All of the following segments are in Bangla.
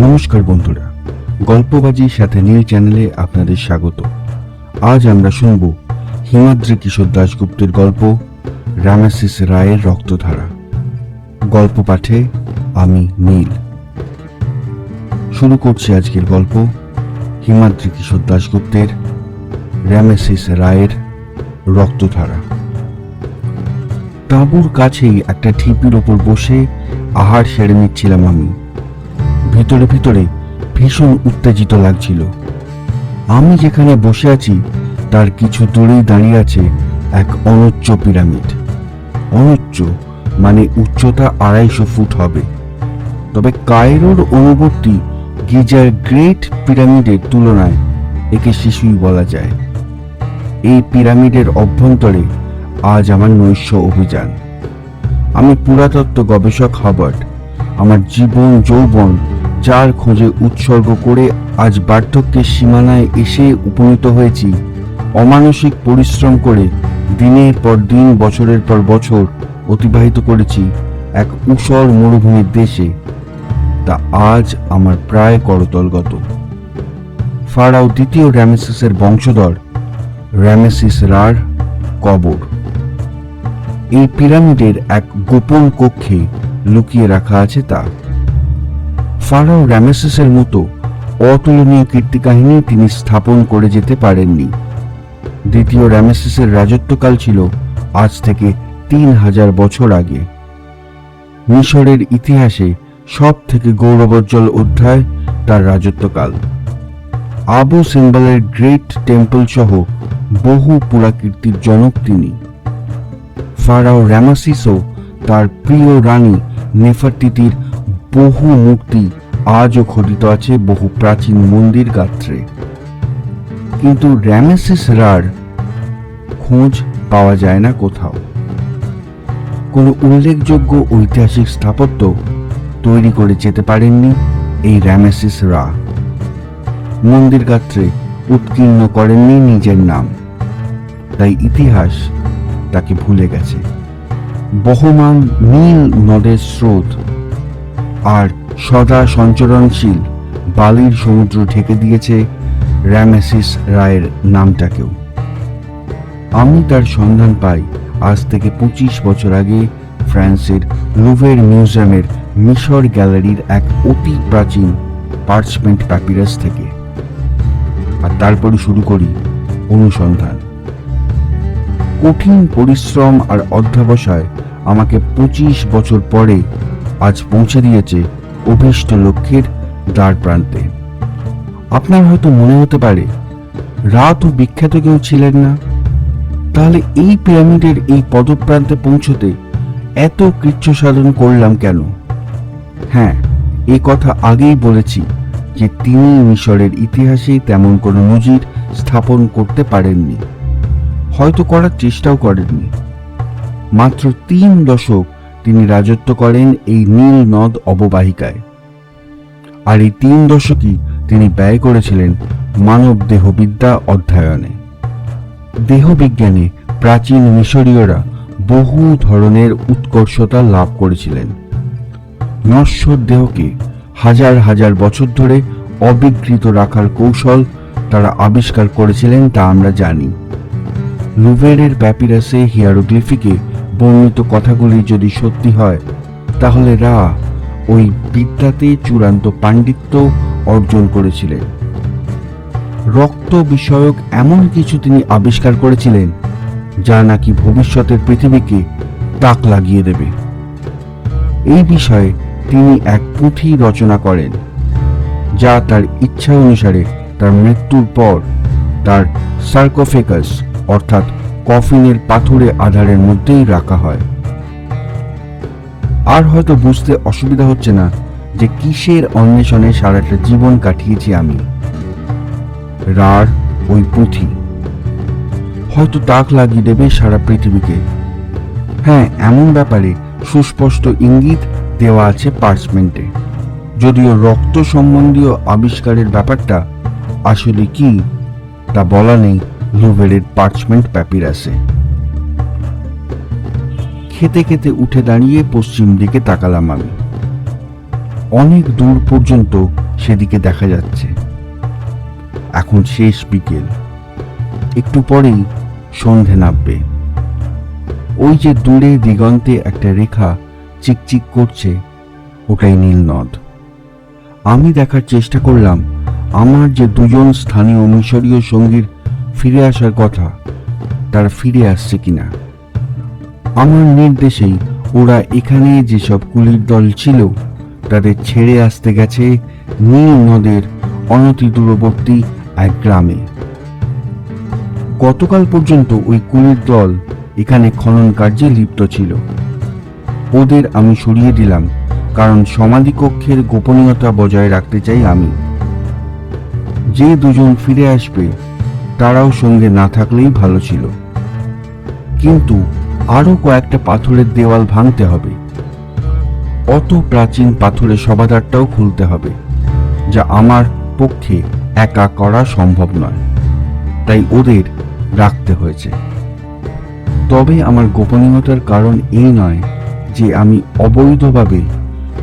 নমস্কার বন্ধুরা, গল্পবাজির সাথে নীল চ্যানেলে আপনাদের স্বাগত। আজ আমরা শুনব হিমাদ্রি কিশোর দাশগুপ্তের গল্প রামেসিস রায়ের রক্তধারা। গল্প পাঠে আমি নীল। শুরু করছি আজকের গল্প হিমাদ্রি কিশোর দাশগুপ্তের রামেসিস রায়ের রক্তধারা। তাঁবুর কাছেই একটা ঢিপির ওপর বসে আহার সেরে নিচ্ছিলাম আমি। ভিতরে ভিতরে ভীষণ উত্তেজিত লাগছিল। আমি যেখানে বসে আছি তার কিছু দূরেই দাঁড়িয়ে আছে এক অনুচ্চ পিরামিড। অনুচ্চ মানে উচ্চতা 250 ফুট হবে। তবে কায়রোর অনুবর্তী গিজার গ্রেট পিরামিডের তুলনায় একে শিশুই বলা যায়। এই পিরামিডের অভ্যন্তরে আজ আমার নৈশ অভিযান। আমি পুরাতত্ত্ব গবেষক হাবার্ট আমার জীবন যৌবন যার খোঁজে উৎসর্গ করে আজ বার্ধক্যের সীমানায় এসে উপনীত হয়েছি। অমানসিক পরিশ্রম করে দিনের পর দিন বছরের পর বছর অতিবাহিত করেছি এক ঊষর মরুভূমির দেশে। তা আজ আমার প্রায় করতলগত। ফারাও দ্বিতীয় রামেসিসের বংশধর রামেসিস রার কবর এই পিরামিডের এক গোপন কক্ষে লুকিয়ে রাখা আছে। তা ফারাও রামেসিসের মতো অতুলনীয় কীর্তিকাহিনী তিনি স্থাপন করে যেতে পারেননি। দ্বিতীয় রামেসিসের রাজত্বকাল ছিল আজ থেকে 3000 বছর আগে। মিশরের ইতিহাসে সব থেকে গৌরবোজ্জ্বল অধ্যায় তার রাজত্বকাল। আবু সিম্বলের গ্রেট টেম্পল সহ বহু পুরাকীর্তির জনক তিনি। ফারাও রামেসিসও তার প্রিয় রানী নেফারটিতির বহু মূর্তি আজও খোদিত আছে বহু প্রাচীন মন্দির গাত্রে। কিন্তু রামেসিস রার খোঁজ পাওয়া যায় না কোথাও। কোনো উল্লেখযোগ্য ঐতিহাসিক স্থাপত্য তৈরি করে যেতে পারেননি এই রামেসিস রা। মন্দির গাত্রে উৎকীর্ণ করেননি নিজের নাম, তাই ইতিহাস তাকে ভুলে গেছে। বহমান নীল নদের স্রোত আর সদা সঞ্চরণশীল বালির সমুদ্র ঢেকে দিয়েছে রামেসিস রায়ের নামটাকেও। আমি তার সন্ধান পাই আজ থেকে 25 বছর আগে ফ্রান্সের লুভের মিউজিয়ামের মিশর গ্যালারির এক অতি প্রাচীন পার্চমেন্ট প্যাপিরাস থেকে। আর তারপরে শুরু করি অনুসন্ধান। কঠিন পরিশ্রম আর অধ্যবসায় আমাকে 25 বছর পরে আজ পৌঁছে দিয়েছে অভীষ্ট লক্ষ্যের দ্বার প্রান্তে। আপনার হয়তো মনে হতে পারে রা তো বিখ্যাত কেউ ছিলেন না, তাহলে এই পিরামিডের এই পদপ্রান্তে পৌঁছতে এত কৃচ্ছ সাধন করলাম কেন? হ্যাঁ, এ কথা আগেই বলেছি যে তিনি মিশরের ইতিহাসে তেমন কোনো নজির স্থাপন করতে পারেননি, হয়তো করার চেষ্টাও করেননি। মাত্র 3 দশক তিনি রাজত্ব করেন এই নীল নদ অববাহিকায়। আর এই 3 দশকই তিনি ব্যয় করেছিলেন মানব দেহবিদ্যা অধ্যয়নে। দেহবিজ্ঞানে প্রাচীন মিশরীয়রা বহু ধরনের উৎকর্ষতা লাভ করেছিলেন। নশ্বর দেহকে হাজার হাজার বছর ধরে অবিকৃত রাখার কৌশল তারা আবিষ্কার করেছিলেন, তা আমরা জানি। লুভেরের প্যাপিরাসে হিয়ারোগ্লিফিকে বর্ণিত কথাগুলি যদি সত্যি হয়, তাহলে রা ওই বিদ্যাতে চূড়ান্ত পাণ্ডিত্য অর্জন করেছিলেন। রক্ত বিষয়ক এমন কিছু তিনি আবিষ্কার করেছিলেন যা নাকি ভবিষ্যতের পৃথিবীকে তাক লাগিয়ে দেবে। এই বিষয়ে তিনি এক পুঁথি রচনা করেন, যা তার ইচ্ছা অনুসারে তার মৃত্যুর পর তার সার্কোফেগাস অর্থাৎ কফিনের পাথুরে আধারের মধ্যেই রাখা হয়। আর হয়তো বুঝতে অসুবিধা হচ্ছে না যে কিসের অন্বেষণে সারাটা জীবন কাটিয়েছি আমি। রার ওই পুঁথি হয়তো তাক লাগিয়ে দেবে সারা পৃথিবীকে। হ্যাঁ, এমন ব্যাপারে সুস্পষ্ট ইঙ্গিত দেওয়া আছে পার্চমেন্টে। যদিও রক্ত সম্বন্ধীয় আবিষ্কারের ব্যাপারটা আসলে কি তা বলা নেই লুভেরের পার্চমেন্ট প্যাপিরাসে। খেতে খেতে উঠে দাঁড়িয়ে পশ্চিম দিকে তাকালাম আমি। অনেক দূর পর্যন্ত সেদিকে দেখা যাচ্ছে। এখন শেষ বিকেল, একটু পরেই সন্ধে নামবে। ওই যে দূরে দিগন্তে একটা রেখা চিকচিক করছে, ওটাই নীল নদ। আমি দেখার চেষ্টা করলাম আমার যে দুজন স্থানীয় মিশরীয় সঙ্গীর ফিরে আসার কথা, তারা ফিরে আসছে কিনা। আমার নির্দেশেই ওরা এখানে যেসব কুলির দল ছিল তাদের ছেড়ে আসতে গেছে নীল নদের অনতি দূরবর্তী এক গ্রামে। গতকাল পর্যন্ত ওই কুলির দল এখানে খনন কার্যে লিপ্ত ছিল। ওদের আমি সরিয়ে দিলাম, কারণ সমাধিকক্ষের গোপনীয়তা বজায় রাখতে চাই আমি। যে দুজন ফিরে আসবে তারাও সঙ্গে না থাকলেই ভালো ছিল, কিন্তু আরো কয়েকটা পাথরের দেওয়াল ভাঙতে হবে। অত প্রাচীন পাথরের সমাধারটাও খুলতে হবে, যা আমার পক্ষে একা করা সম্ভব নয়, তাই ওদের রাখতে হয়েছে। তবে আমার গোপনীয়তার কারণ এই নয় যে আমি অবৈধভাবে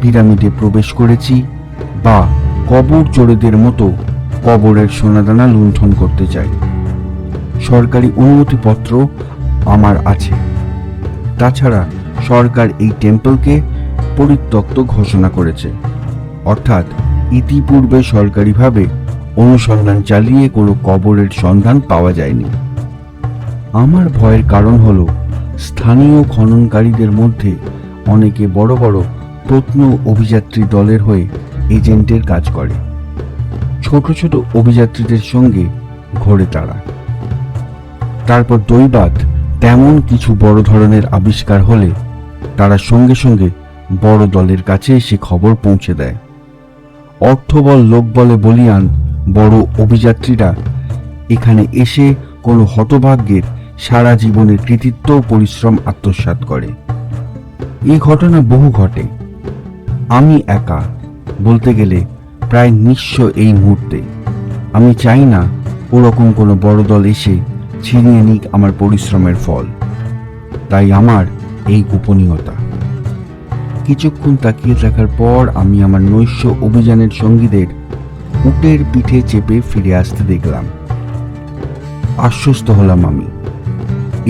পিরামিডে প্রবেশ করেছি বা কবর চোরেদের মতো কবরের সোনাদানা লুণ্ঠন করতে চাই। সরকারি অনুমতিপত্র আমার আছে। তাছাড়া সরকার এই টেম্পলকে পরিত্যক্ত ঘোষণা করেছে, অর্থাৎ ইতিপূর্বে সরকারিভাবে অনুসন্ধান চালিয়ে কোনো কবরের সন্ধান পাওয়া যায়নি। আমার ভয়ের কারণ হলো স্থানীয় খননকারীদের মধ্যে অনেকে বড় বড় প্রত্ন অভিযাত্রী দলের হয়ে এজেন্টের কাজ করে। ছোট ছোট অভিযাত্রীদের সঙ্গে ঘোরে তারা। তারপর দৈবাৎ তেমন কিছু বড় ধরনের আবিষ্কার হলে তারা সঙ্গে সঙ্গে বড় দলের কাছে সে খবর পৌঁছে দেয়। অর্থবল লোকবলে বলিয়ান বড় অভিযাত্রীরা এখানে এসে কোনো হতভাগ্যের সারা জীবনের কৃতিত্ব ও পরিশ্রম আত্মসাৎ করে। এই ঘটনা বহু ঘটে। আমি একা, বলতে গেলে প্রায় নিঃস্ব এই মুহূর্তে। আমি চাই না ওরকম কোনো বড় দল এসে ছিনিয়ে নিক আমার পরিশ্রমের ফল। তাই আমার এই গোপনীয়তা। কিছুক্ষণ তাকিয়ে থাকার পর আমি আমার নৈশ অভিযানের সঙ্গীদের উটের পিঠে চেপে ফিরে আসতে দেখলাম। আশ্বস্ত হলাম আমি।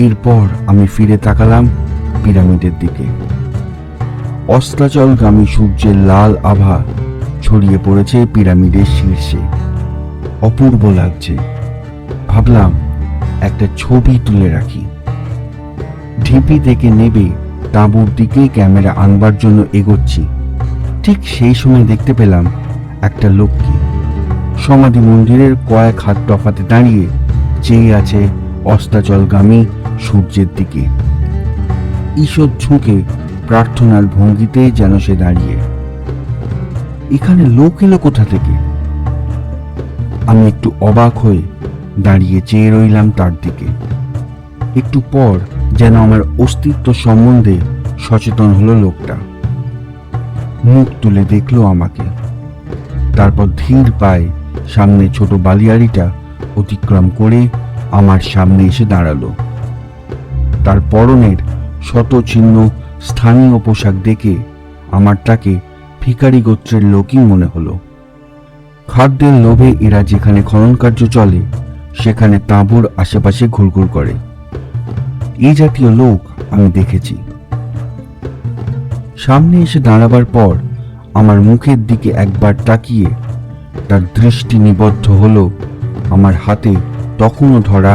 এরপর আমি ফিরে তাকালাম পিরামিডের দিকে। অস্তাচলগামী সূর্যের লাল আভা ছড়িয়ে পড়েছে পিরামিডের শীর্ষে। অপূর্ব লাগছে। ভাবলাম একটা ছবি তুলে রাখি। ঢিপি থেকে নেবে তাঁবুর দিকে ক্যামেরা আনবার জন্য এগোচ্ছি। ঠিক সেই সময় দেখতে পেলাম একটা লোককে সমাধি মন্দিরের কয়েক হাত তফাতে দাঁড়িয়ে চেয়ে আছে অস্তাচলগামী সূর্যের দিকে। ঈষৎ ঝুঁকে প্রার্থনার ভঙ্গিতে যেন সে দাঁড়িয়ে। এখানে লোক এলো কোথা থেকে? আমি একটু অবাক হয়ে দাঁড়িয়ে চেয়ে রইলাম তার দিকে। একটু পর যেন আমার অস্তিত্ব সম্বন্ধে সচেতন হলো লোকটা। মুখ তুলে দেখলো আমাকে। তারপর ধীর পায়ে সামনে ছোট বালিয়াড়িটা অতিক্রম করে আমার সামনে এসে দাঁড়ালো। তার পরনের শত চিহ্ন স্থানীয় পোশাক দেখে আমার তাকে ভিখারি গোত্রের লোকই মনে হলো। খাদ্যের লোভে এরা যেখানে খনন কার্য চলে সেখানে তাঁবুর আশেপাশে ঘুরঘুর করে। এই জাতীয় লোক আমি দেখেছি। সামনে এসে দাঁড়াবার পর আমার মুখের দিকে একবার তাকিয়ে তার দৃষ্টি নিবদ্ধ হলো আমার হাতে তখনও ধরা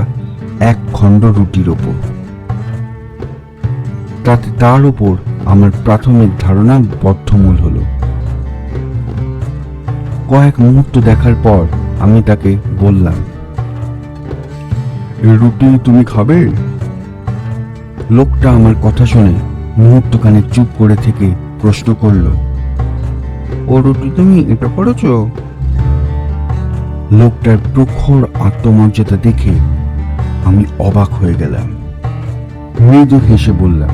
এক খণ্ড রুটির ওপর। তাতে তার ওপর আমার প্রাথমিক ধারণা বদ্ধমূল হলো। কয়েক মুহূর্ত দেখার পর আমি তাকে বললাম, এই রুটি তুমি খাবে? লোকটা আমার কথা শুনে মুহূর্তখানে চুপ করে থেকে প্রশ্ন করল, ও রুটি তুমি এটা করেছো? লোকটার প্রখর আত্মমর্যাদা দেখে আমি অবাক হয়ে গেলাম। মৃদু হেসে বললাম,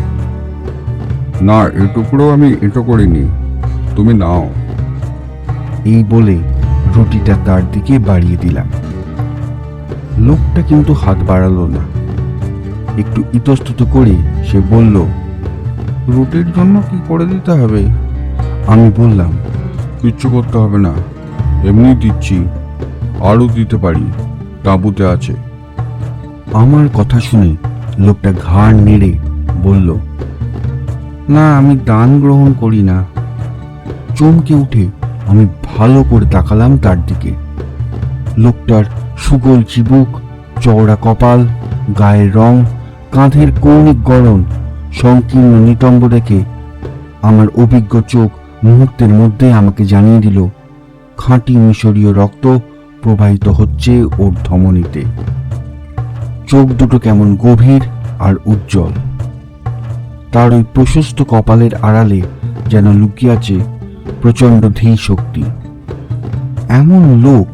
না, এটুকুও আমি এটা করিনি, তুমি নাও। এই বলে রুটিটা তার দিকে বাড়িয়ে দিলাম। লোকটা কিন্তু হাত বাড়ালো না। একটু ইতস্তত করে সে বলল, রুটির জন্য কি করে দিতে হবে? আমি বললাম, কিচ্ছু করতে হবে না, এমনি দিচ্ছি, আরও দিতে পারি, তাঁবুতে আছে। আমার কথা শুনে লোকটা ঘাড় নেড়ে বলল, না, আমি দান গ্রহণ করি না। চমকে উঠে আমি ভালো করে তাকালাম তার দিকে। লোকটার সুগোল চিবুক, চওড়া কপাল, গায়ের রং, কাঁধের কৌণিক গড়ন, সংকীর্ণ নিতম্ব দেখে আমার অভিজ্ঞ চোখ মুহূর্তের মধ্যে আমাকে জানিয়ে দিল খাঁটি মিশরীয় রক্ত প্রবাহিত হচ্ছে ওর ধমনীতে। চোখ দুটো কেমন গভীর আর উজ্জ্বল। তার ওই প্রশস্ত কপালের আড়ালে যেন লুকিয়ে আছে প্রচণ্ড ধী শক্তি। এমন লোক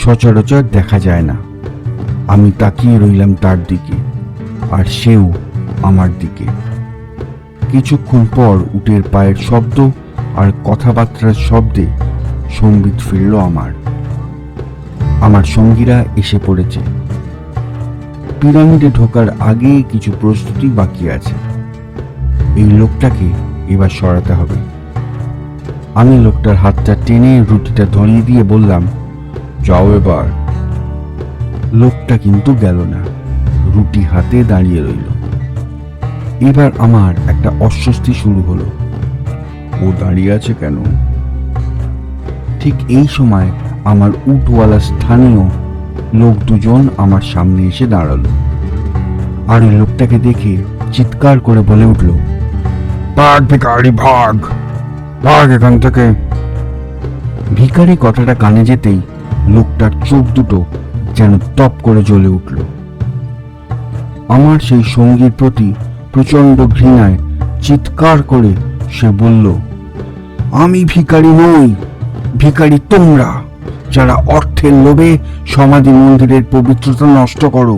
সচরাচর দেখা যায় না। আমি তাকিয়ে রইলাম তার দিকে, আর সেও আমার দিকে। কিছুক্ষণ পর উটের পায়ের শব্দ আর কথাবার্তার শব্দে সম্বিত ফিরল আমার সঙ্গীরা এসে পড়েছে। পিরামিডে ঢোকার আগে কিছু প্রস্তুতি বাকি আছে। এই লোকটাকে এবার সরাতে হবে। আমি লোকটার হাতটা টেনে রুটিটা ধরিয়ে দিয়ে বললাম, যাও এবার। লোকটা কিন্তু গেল না, রুটি হাতে দাঁড়িয়ে রইল। এবার আমার একটা অস্বস্তি শুরু হলো। ও দাঁড়িয়ে আছে কেন? ঠিক এই সময় আমার উটওয়ালা স্থানীয় লোক দুজন আমার সামনে এসে দাঁড়ালো, আর ওই লোকটাকে দেখে চিৎকার করে বলে উঠল, ভাগ ভিখারি, ভাগ ভাগ এখান থেকে। ভিখারি কথাটা কানে যেতেই লোকটার চোখ দুটো যেন তপ করে জ্বলে উঠল। আমার সেই সঙ্গীর প্রতি প্রচন্ড ঘৃণায় চিৎকার করে সে বলল, আমি ভিখারি নই, ভিখারি তোমরা, যারা অর্থের লোভে সমাধি মন্দিরের পবিত্রতা নষ্ট করো,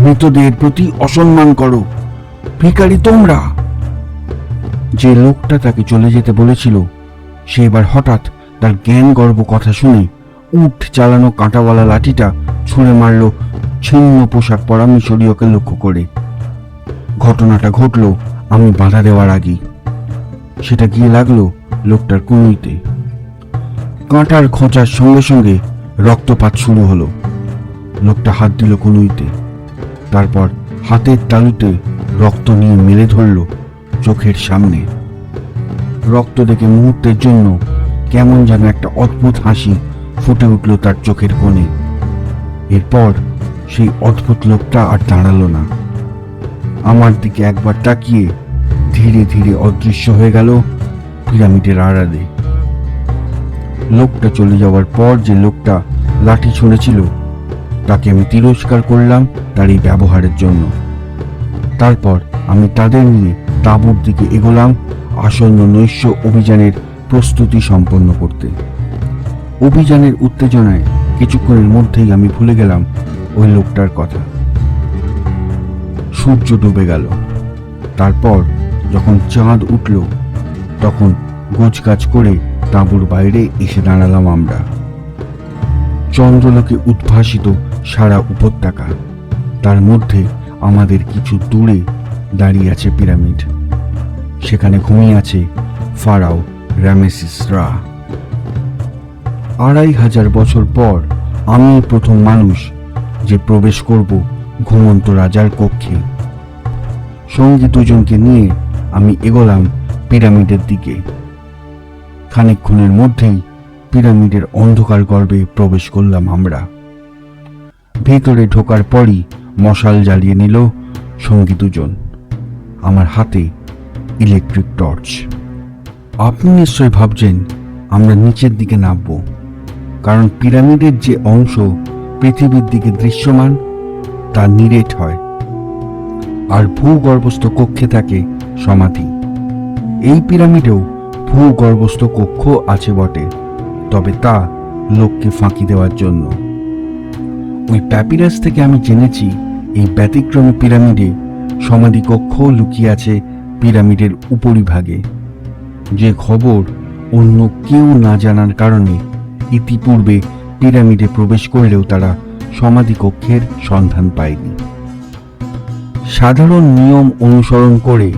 মৃতদেহের প্রতি অসম্মান করো। ভিখারি তোমরা। যে লোকটা তাকে চলে যেতে বলেছিল সে এবার হঠাৎ তার জ্ঞান গর্ব কথা শুনে উট চালানো কাঁটাওয়ালা লাঠিটা ছুঁড়ে মারল ছিন্ন পোশাক পরা মিশরীয়কে লক্ষ্য করে। ঘটনাটা ঘটল আমি বাধা দেওয়ার আগেই। সেটা গিয়ে লাগলো লোকটার কনুইতে। কাঁটার খোঁচার সঙ্গে সঙ্গে রক্তপাত শুরু হলো। লোকটা হাত দিল কনুইতে, তারপর হাতের তালুতে রক্ত নিয়ে মেলে ধরল চোখের সামনে। রক্ত দেখে মুহূর্তের জন্য কেমন যেন একটা অদ্ভুত হাসি ফুটে উঠল তার চোখের কোণে। এরপর সেই অদ্ভুত লোকটা আর দাঁড়ালো না। আমার দিকে একবার তাকিয়ে ধীরে ধীরে অদৃশ্য হয়ে গেল পিরামিডের আড়ালে। লোকটা চলে যাওয়ার পর যে লোকটা লাঠি ছুঁড়েছিল তাকে আমি তিরস্কার করলাম তার এই ব্যবহারের জন্য। তারপর আমি তাদের নিয়ে তাঁবুর দিকে এগোলাম আসন্ন নৈশ অভিযানের প্রস্তুতি সম্পন্ন করতে। অভিযানের উত্তেজনায় কিছুক্ষণের মধ্যেই আমি ভুলে গেলাম ওই লোকটার কথা। সূর্য ডুবে গেল। তারপর যখন চাঁদ উঠল তখন গোছগাছ করে তাঁবুর বাইরে এসে দাঁড়ালাম আমরা। চন্দ্রলোকে উদ্ভাসিত সারা উপত্যকা, তার মধ্যে আমাদের কিছু দূরে দাঁড়িয়ে আছে পিরামিড। সেখানে ঘুমিয়ে আছে ফারাও রামেসিস রা। 2500 বছর পর আমি প্রথম মানুষ যে প্রবেশ করব ঘুমন্ত রাজার কক্ষে। সঙ্গী দুজনকে নিয়ে আমি এগোলাম পিরামিডের দিকে। খানিকক্ষণের মধ্যেই পিরামিডের অন্ধকার গর্ভে প্রবেশ করলাম আমরা। ভিতরে ঢোকার পরই মশাল জ্বালিয়ে নিল সঙ্গী দুজন, আমার হাতে ইলেকট্রিক টর্চ। আপনি নিশ্চয় ভাবছেন আমরা নিচের দিকে নামব, কারণ পিরামিডের যে অংশ পৃথিবীর দিকে দৃশ্যমান তা নিরেট হয়, আর ভূগর্ভস্থ কক্ষে থাকে সমাধি। এই পিরামিডেও ভূগর্ভস্থ কক্ষ আছে বটে, তবে তা লোককে ফাঁকি দেওয়ার জন্য। ওই প্যাপিরাস থেকে আমি জেনেছি এই ব্যতিক্রমী পিরামিডে সমাধি কক্ষ লুকিয়ে আছে পিরামিডের উপরিভাগে, যে খবর অন্য কেউ না জানার কারণে ইতিপূর্বে পিরামিডে প্রবেশ করলেও তারা সমাধি কক্ষের সন্ধান পায়নি। সাধারণ নিয়ম অনুসরণ করে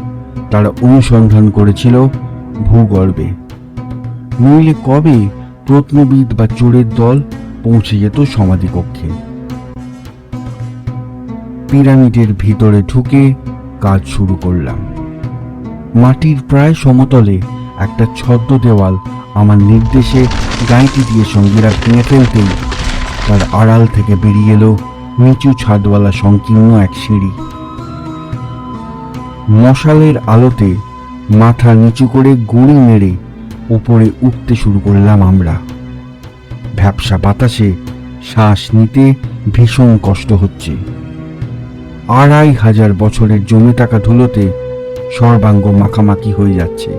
তারা অনুসন্ধান করেছিল ভূগর্ভে। নইলে কবে প্রত্নবিদ বা চোরের দল পৌঁছে যেত সমাধি কক্ষে। পিরামিডের ভিতরে ঢুকে কাজ শুরু করলাম। মাটির প্রায় সমতলে একটা ছদ্ম দেওয়াল আমার নির্দেশে গাঁইটি দিয়ে সঙ্গীরা ভেঙে ফেলতেই তার আড়াল থেকে বেরিয়ে এলো নিচু ছাদওয়ালা সংকীর্ণ এক সিঁড়ি। মশালের আলোতে মাথা নিচু করে গুঁড়ি মেরে উপরে উঠতে শুরু করলাম আমরা। ভ্যাপসা বাতাসে শ্বাস নিতে ভীষণ কষ্ট হচ্ছে। 2500 বছরের জমে থাকা ধুলোতে সর্বাঙ্গ মাখামাখি হয়ে যাচ্ছে।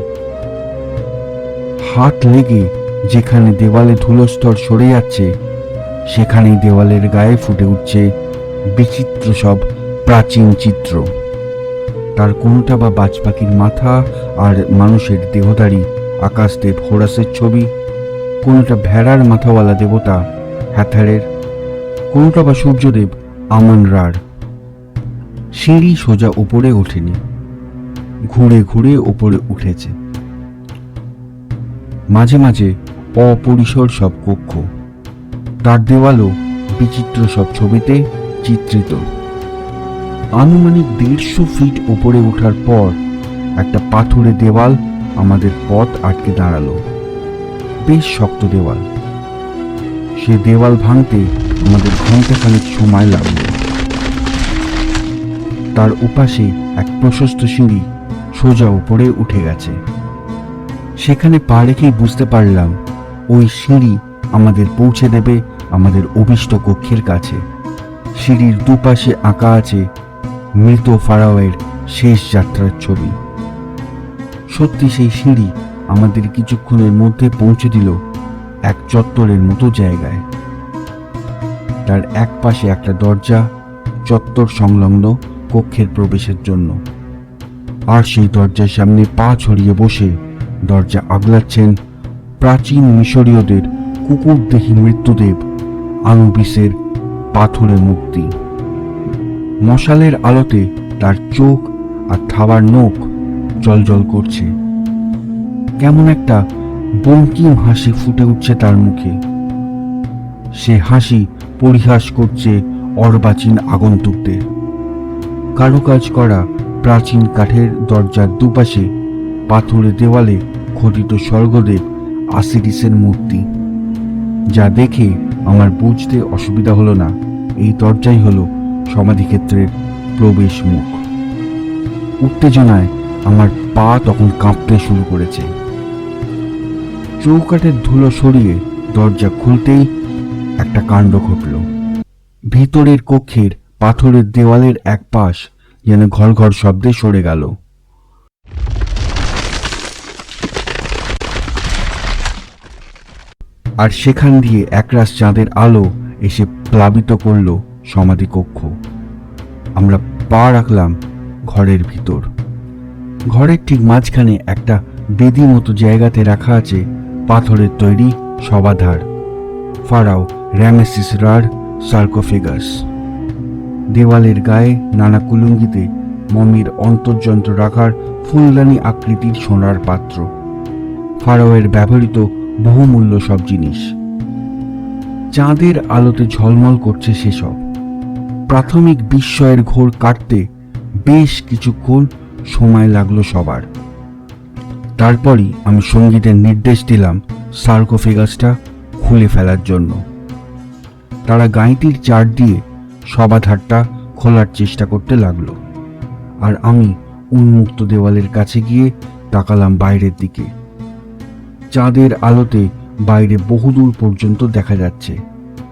হাত লেগে যেখানে দেওয়ালে ধুলোস্তর সরে যাচ্ছে, সেখানেই দেওয়ালের গায়ে ফুটে উঠছে বিচিত্র সব প্রাচীন চিত্র। তার কোনটা বা বাজ পাখির মাথা আর মানুষের দেহধারী আকাশদেব হোরাসের ছবি, কোনটা ভেড়ার মাথাওয়ালা দেবতা হ্যাথারের, কোনটা বা সূর্যদেব আমন রার। সিঁড়ি সোজা উপরে ওঠেনি, ঘুরে ঘুরে উপরে উঠেছে। মাঝে মাঝে অপরিসর সব কক্ষ, তার দেওয়ালও বিচিত্র সব ছবিতে চিত্রিত। আনুমানিক 150 ফিট উপরে ওঠার পর একটা পাথুরে দেওয়াল আমাদের পথ আটকে দাঁড়ালো। বেশ শক্ত দেওয়াল। সে দেওয়াল ভাঙতে আমাদের ঘন্টাখানেক সময় লাগলো। তার উপাশে এক প্রশস্ত সিঁড়ি সোজা উপরে উঠে গেছে। সেখানে পা রেখেই বুঝতে পারলাম ওই সিঁড়ি আমাদের পৌঁছে দেবে আমাদের অভিষ্ট কক্ষের কাছে। সিঁড়ির দুপাশে আঁকা আছে মৃত ফারাওয়ের শেষ যাত্রার ছবি। সত্যি সেই সিঁড়ি আমাদের কিছুক্ষণের মধ্যে পৌঁছে দিল এক চত্বরের মতো জায়গায়। তার এক পাশে একটা দরজা, চত্বর সংলগ্ন কক্ষের প্রবেশের জন্য। আর সেই দরজার সামনে পা ছড়িয়ে বসে দরজা আগলাচ্ছেন প্রাচীন মিশরীয়দের কুকুরদেহী মৃত্যুদেব আনুবিসের পাথুরে মূর্তি। মশালের আলোতে তার চোখ আর থাবার নখ জ্বলজ্বল করছে। কেমন একটা বঙ্কিম হাসি ফুটে উঠছে তার মুখে। সে হাসি পরিহাস করছে অর্বাচীন আগন্তুকদের। কারুকাজ করা প্রাচীন কাঠের দরজার দুপাশে পাথুরে দেওয়ালে খোদিত স্বর্গদেব আসিরিসের মূর্তি। যা দেখে আমার বুঝতে অসুবিধা হলো না এই দরজাই হলো সমাধিক্ষেত্রের প্রবেশ মুখ। উত্তেজনায় আমার পা তখন কাঁপতে শুরু করেছে। চৌকাঠের ধুলো সরিয়ে দরজা খুলতেই একটা কাণ্ড ঘটল। ভিতরের কক্ষের পাথরের দেওয়ালের এক পাশ যেন ঘর ঘর শব্দে সরে গেল। আর সেখান দিয়ে একরাশ চাঁদের আলো এসে প্লাবিত করল সমাধি কক্ষ। আমরা পা রাখলাম ঘরের ভিতর। ঘরের ঠিক মাঝখানে একটা বেদি মতো জায়গাতে রাখা আছে পাথরের তৈরি সবাধার, ফারাও র্যামেসিস রার সার্কোফেগাস। দেওয়ালের গায়ে নানা কুলুঙ্গিতে মমির অন্তর্যন্ত্র রাখার ফুলদানি আকৃতির সোনার পাত্র, ফারাওয়ের ব্যবহৃত বহুমূল্য সব জিনিস। চাঁদের আলোতে ঝলমল করছে সেসব। প্রাথমিক বিস্ময়ের ঘোর কাটতে বেশ কিছুক্ষণ সময় লাগলো সবার। তারপরই আমি সঙ্গীদের নির্দেশ দিলাম সার্কোফেগাসটা খুলে ফেলার জন্য। তারা গাঁইতির চার দিয়ে সবাধারটা খোলার চেষ্টা করতে লাগলো, আর আমি উন্মুক্ত দেওয়ালের কাছে গিয়ে তাকালাম বাইরের দিকে। চাঁদের আলোতে বাইরে বহুদূর পর্যন্ত দেখা যাচ্ছে।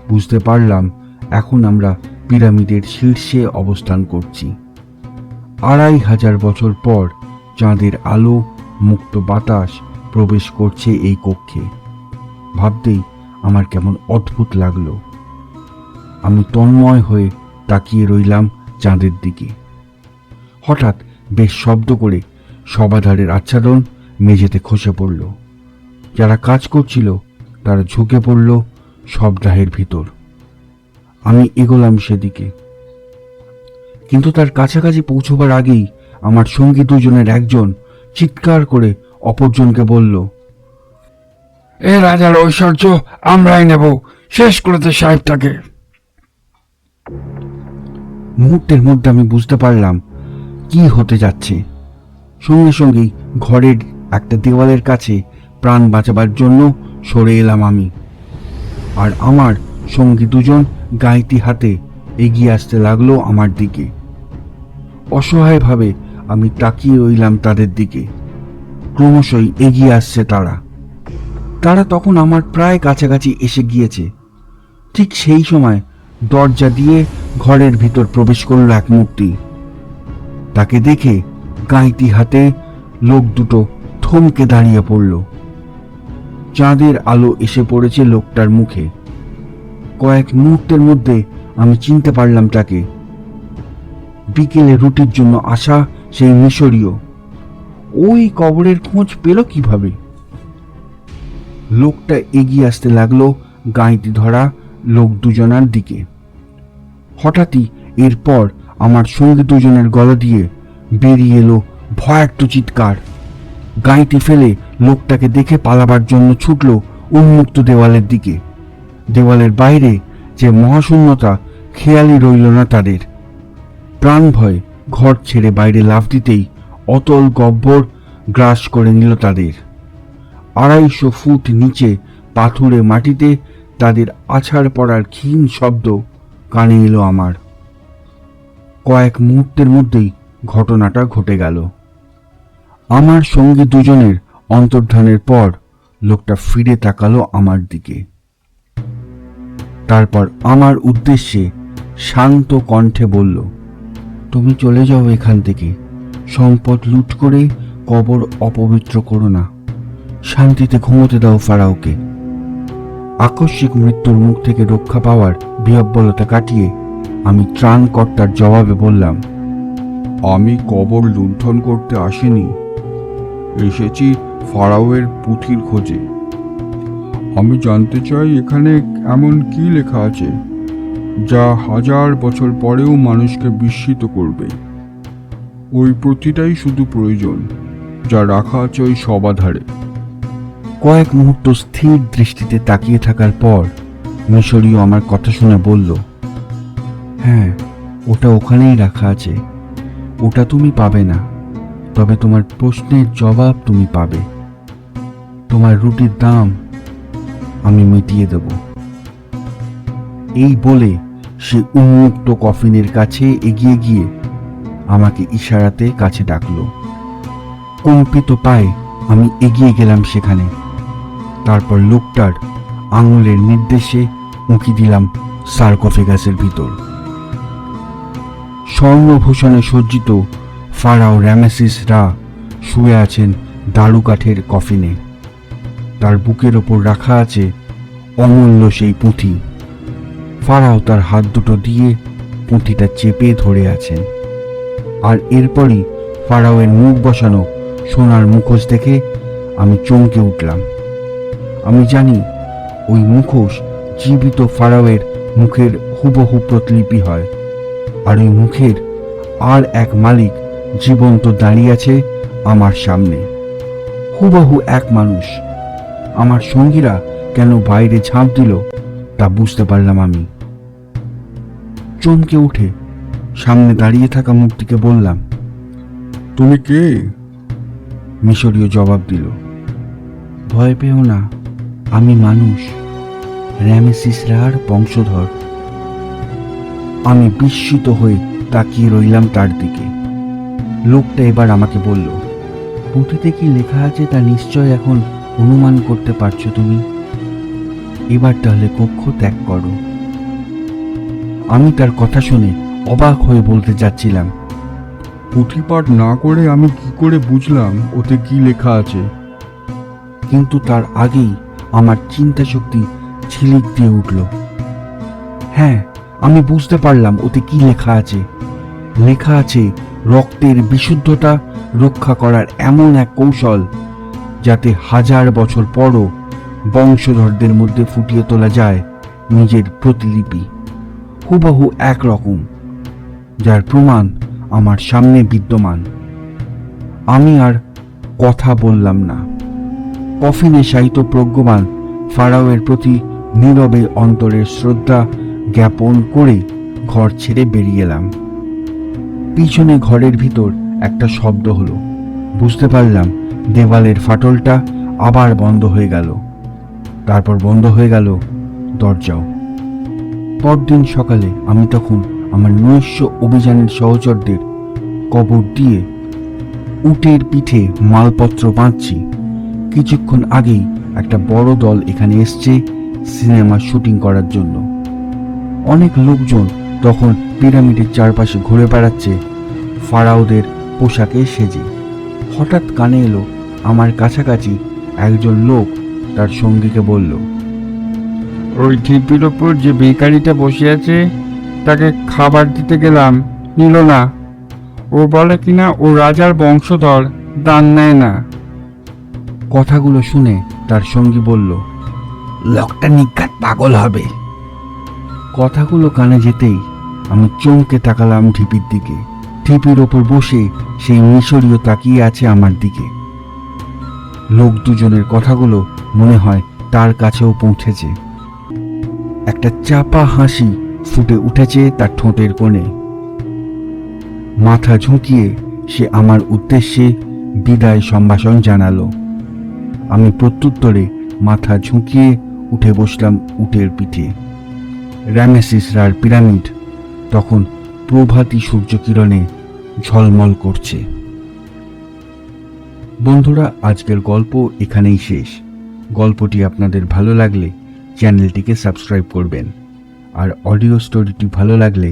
বুঝতে পারলাম এখন আমরা পিরামিডের শীর্ষে অবস্থান করছি। 2500 বছর পর চাঁদের আলো, মুক্ত বাতাস প্রবেশ করছে এই কক্ষে। ভাবতেই আমার কেমন অদ্ভুত লাগলো। আমি তন্ময় হয়ে তাকিয়ে রইলাম চাঁদের দিকে। হঠাৎ বেশ শব্দ করে সবাধারের আচ্ছাদন মেঝেতে খসে পড়ল। যারা কাজ করছিল তারা ঝুঁকে পড়ল শবদাহের ভিতর। আমি এগোলাম সেদিকে, কিন্তু তার কাছাকাছি পৌঁছবার আগেই আমার সঙ্গী দুজনের একজন চিৎকার করে অপরজনকে বলল, এ রাজার ঐশ্বর্য আমরাই নেব, শেষ করতে সাহেবটাকে। মুহূর্তের মধ্যে আমি বুঝতে পারলাম কি হতে যাচ্ছে। সঙ্গে সঙ্গেই ঘরের একটা দেওয়ালের কাছে প্রাণ বাঁচাবার জন্য সরে এলাম আমি, আর আমার সঙ্গী দুজন গাইতি হাতে এগিয়ে আসতে লাগলো আমার দিকে। অসহায়ভাবে আমি তাকিয়ে রইলাম তাদের দিকে। ক্রমশই এগিয়ে আসছে তারা তখন আমার প্রায় কাছাকাছি এসে গিয়েছে। ঠিক সেই সময় দরজা দিয়ে ঘরের ভিতর প্রবেশ করল এক মূর্তি। তাকে দেখে গাইতি হাতে লোক দুটো থমকে দাঁড়িয়ে পড়ল। চাঁদের আলো এসে পড়েছে লোকটার মুখে। কয়েক মুহূর্তের মধ্যে আমি চিনতে পারলাম তাকে। বিকেলে রুটির জন্য আসা সেই মিশরীয়। ওই কবরের খোঁজ পেল কিভাবে? লোকটা এগিয়ে আসতে লাগলো গাঁইতি ধরা লোক দুজনার দিকে। হঠাৎই এরপর আমার সঙ্গী দুজনের গলা দিয়ে বেরিয়ে এলো ভয়ার্ত চিৎকার। গাঁইতি ফেলে লোকটাকে দেখে পালাবার জন্য ছুটল উন্মুক্ত দেওয়ালের দিকে। দেওয়ালের বাইরে যে মহাশূন্যতা খেয়ালই রইল না তাদের। প্রাণ ভয় ঘর ছেড়ে বাইরে লাফ দিতেই অতল গহ্বর গ্রাস করে নিল তাদের। 250 ফুট নিচে পাথুরে মাটিতে তাদের আছাড় পড়ার ক্ষীণ শব্দ কানে এলো আমার। কয়েক মুহূর্তের মধ্যেই ঘটনাটা ঘটে গেল। আমার সঙ্গী দুজনের অন্তর্ধানের পর লোকটা ফিরে তাকালো আমার দিকে। তারপর আমার উদ্দেশ্যে শান্ত কণ্ঠে বলল, তুমি চলে যাও এখান থেকে। সম্পদ লুট করে কবর অপবিত্র করো না। শান্তিতে ঘুমোতে দাও ফারাওকে। আকস্মিক মৃত্যুর মুখ থেকে রক্ষা পাওয়ার বিহ্বলতা কাটিয়ে আমি ত্রাণকর্তার জবাবে বললাম, আমি কবর লুণ্ঠন করতে আসিনি, এসেছি ফারাওয়ের পুঁথির খোঁজে। আমি জানতে চাই এখানে এমন কি লেখা আছে যা 1000 বছর পরেও মানুষকে বিস্মিত করবে। ওই প্রতিটাই শুধু প্রয়োজন, যা রাখা আছে ওই সবাধারে। কয়েক মুহূর্ত স্থির দৃষ্টিতে তাকিয়ে থাকার পর মিশরীয় আমার কথা শুনে বলল, হ্যাঁ, ওটা ওখানেই রাখা আছে। ওটা তুমি পাবে না, তবে তোমার প্রশ্নের জবাব তুমি পাবে। তোমার রুটির দাম আমি মিটিয়ে দেব। এই বলে সে উন্মুক্ত কফিনের কাছে এগিয়ে গিয়ে আমাকে ইশারাতে কাছে ডাকলো। কম্পিত পায়ে আমি এগিয়ে গেলাম সেখানে। তারপর লোকটার আঙুলের নির্দেশে উঁকি দিলাম সার্কোফেগাসের ভিতর। স্বর্ণভূষণে সজ্জিত ফারাও রামেসিস রা শুয়ে আছেন দারু কাঠের কফিনে। তার বুকের ওপর রাখা আছে অমূল্য সেই পুঁথি। ফারাও তার হাত দুটো দিয়ে পুঁথিটা চেপে ধরে আছেন। আর এরপরই ফারাওয়ের মুখ বসানো সোনার মুখোশ দেখে আমি চমকে উঠলাম। আমি জানি ওই মুখোশ জীবিত ফারাওয়ের মুখের হুবহু প্রতিলিপি হয়, আর ওই মুখের আর এক মালিক জীবন্ত দাঁড়িয়ে আছে আমার সামনে, হুবহু এক মানুষ। আমার সঙ্গীরা কেন বাইরে ঝাঁপ দিল তা বুঝতে পারলাম আমি। চমকে উঠে সামনে দাঁড়িয়ে থাকা মূর্তিকে বললাম, তুমি কে? মিশরীয় জবাব দিল, ভয় পেও না, আমি মানুষ, রামেসিস রার বংশধর। আমি বিস্মিত হয়ে তাকিয়ে রইলাম তার দিকে। লোকটা এবার আমাকে বলল, পুঁথিতে কি লেখা আছে তা নিশ্চয় এখন অনুমান করতে পারছো তুমি। এবার তাহলে কক্ষ ত্যাগ করো। আমি তার কথা শুনে অবাক হয়ে বলতে যাচ্ছিলাম, পুঁথিপাঠ না করে আমি কি করে বুঝলাম ওতে কি লেখা আছে? কিন্তু তার আগেই আমার চিন্তা শক্তি ঝিলিক দিয়ে উঠল। হ্যাঁ, আমি বুঝতে পারলাম ওতে কি লেখা আছে। লেখা আছে রক্তের বিশুদ্ধতা রক্ষা করার এমন এক কৌশল, যাতে 1000 বছর পরও বংশধরদের মধ্যে ফুটিয়ে তোলা যায় নিজের প্রতিলিপি, হুবহু একরকম, যার প্রমাণ আমার সামনে বিদ্যমান। আমি আর কথা বললাম না। কফিনে শায়িত প্রজ্ঞমান ফারাওয়ের প্রতি নীরবে অন্তরের শ্রদ্ধা জ্ঞাপন করে ঘর ছেড়ে বেরিয়ে এলাম। পিছনে ঘরের ভিতর একটা শব্দ হলো। বুঝতে পারলাম দেওয়ালের ফাটলটা আবার বন্ধ হয়ে গেল। তারপর বন্ধ হয়ে গেল দরজাও। পরদিন সকালে আমি তখন আমার নৈশ অভিযানের সহচরদের কবর দিয়ে উটের পিঠে মালপত্র বাঁধছি। কিছুক্ষণ আগেই একটা বড় দল এখানে এসছে সিনেমা শুটিং করার জন্য। অনেক লোকজন তখন পিরামিডের চারপাশে ঘুরে বেড়াচ্ছে ফারাওদের পোশাকে সেজে। হঠাৎ কানে এলো আমার কাছাকাছি একজন লোক তার সঙ্গীকে বলল, ওই ঢিপির ওপর যে ভিখারিটা বসে আছে তাকে খাবার দিতে গেলাম, নিল না। ও বলে কিনা ও রাজার বংশধর, দান নেয় না। কথাগুলো শুনে তার সঙ্গী বলল, লোকটা নিঘাত পাগল হবে। কথাগুলো কানে যেতেই আমি চমকে তাকালাম ঢিপির দিকে। ঢিপির ওপর বসে সেই মিশরীয় তাকিয়ে আছে আমার দিকে। লোক দুজনের কথাগুলো মনে হয় তার কাছেও পৌঁছেছে। একটা চাপা হাসি ফুটে উঠেছে তার ঠোঁটের কোণে। মাথা ঝুঁকিয়ে সে আমার উদ্দেশ্যে বিদায় সম্ভাষণ জানালো। আমি প্রত্যুত্তরে মাথা ঝুঁকিয়ে উঠে বসলাম উটের পিঠে। রামেসিস রার পিরামিড তখন প্রভাতী সূর্যকিরণে ঝলমল করছে। বন্ধুরা, আজকের গল্প এখানেই শেষ। গল্পটি আপনাদের ভালো লাগলে চ্যানেলটিকে সাবস্ক্রাইব করবেন, আর অডিও স্টোরিটি ভালো লাগলে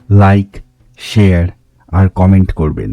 লাইক, শেয়ার আর কমেন্ট করবেন।